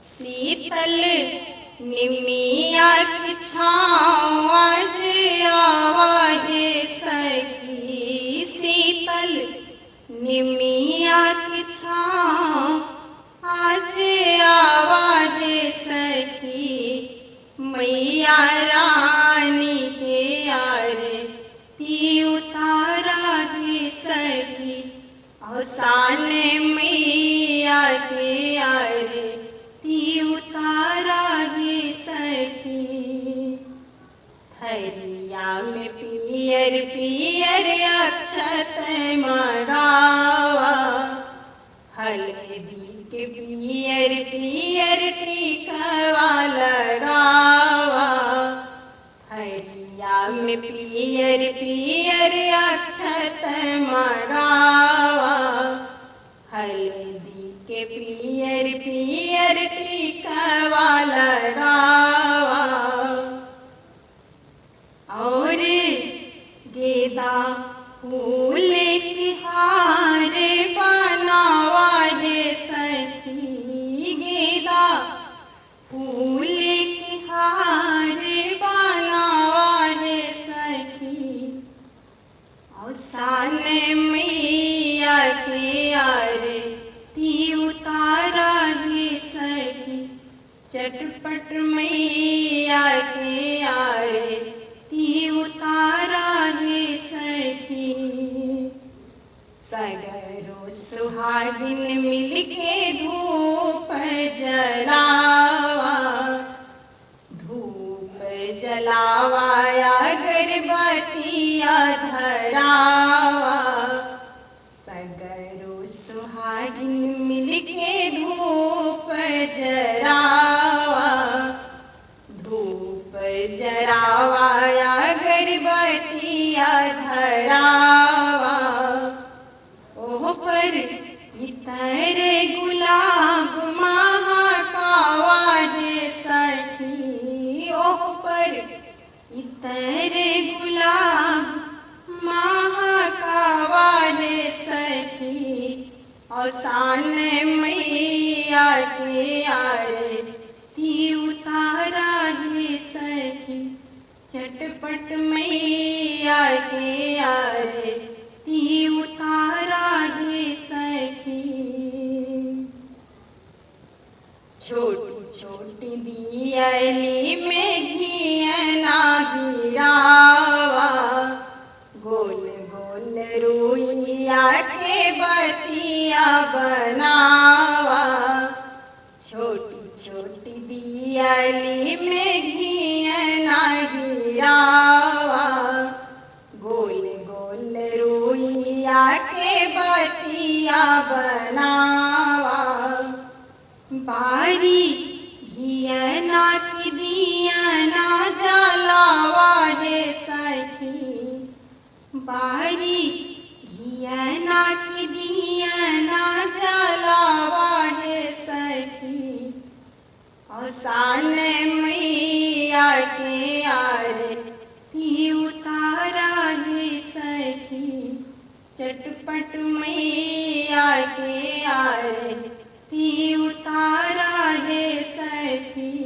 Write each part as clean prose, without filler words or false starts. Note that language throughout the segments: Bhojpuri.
शीतल निमिया की छाँव आज आवाहे सखी। शीतल निमिया की छाँव आज आवाहे सखी। मैया रानी के आरती उतारा है सखी। अवसान मैया के आरती उतारा है सखी। थरिया में पियर पियर अक्षत मढ़ावा। हल्दी के पियर पियर टीकवा लगावा। थरिया में पियर पियर अक्षत मढ़ावा। हल्दी के पियर पियर टीकवा लगावा। और गेंदा फूल के हार बनावा है सखी। गेंदा फूल के हार बनावा है सखी। अवसान मैया के आरती उतारा है सखी। चटपट मैया के आरती उतारा है सखी। सगरो सुहागिन मिलके धूप जलावा। धूप जलावा अगरबत्तियाँ धरावा। सगरो सुहागिन मिलके धूप जरावा। धूप जरावा अगरबत्तियाँ धरावा। ओह पर इतर गुलाब महकावा है सखी। ओह पर इतर गुलाब महकावा है सखी। अवसान मैया के आरती उतारा है सखी। चटपट मैया के आरती उतारा है सखी। छोटी छोटी दियली में घियना गिरावा। गोल गोल रुइया के बतिया बनावा। छोटी छोटी दियली में घियना गिरावा। गोल गोल रुइया के बतिया बनावा। बारी घियना की दियना जलावा है सखी। बारी घियना की दियना जलावा है सखी। अवसान मैया के आरती उतारा है सखी। चटपट मैया के आरती उतारा है सखी।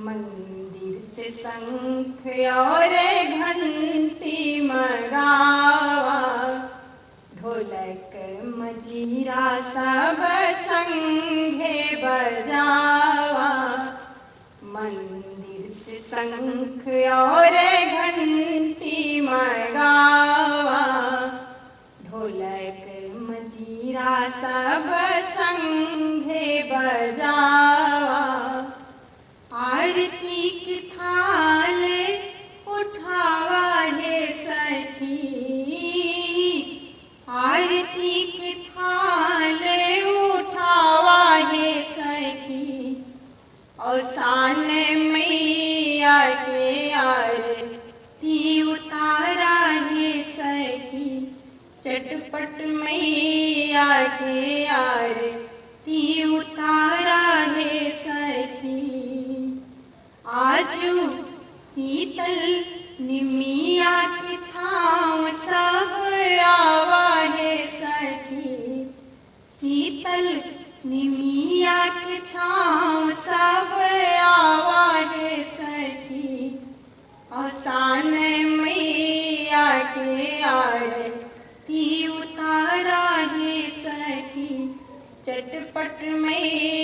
मंदिर से शंख और घंटी मंगावा। ढोलक मजीरा सब संगे बजावा। मंदिर से शंख और घंटी मंगावा। ढोलक मजीरा सब संगे बजावा। आरती की थाल उठावा है सखी। आरती की थाल उठावा है सखी। अवसान मैया के आरती उतारा है सखी। चटपट मैया के आरती उतारा है सखी। आजू शीतल निमिया की छाँव सब आवा है सखी। शीतल निमिया के छाँव सब आवा है सखी, आसान मैया के आरती उतारा है सखी, चटपट में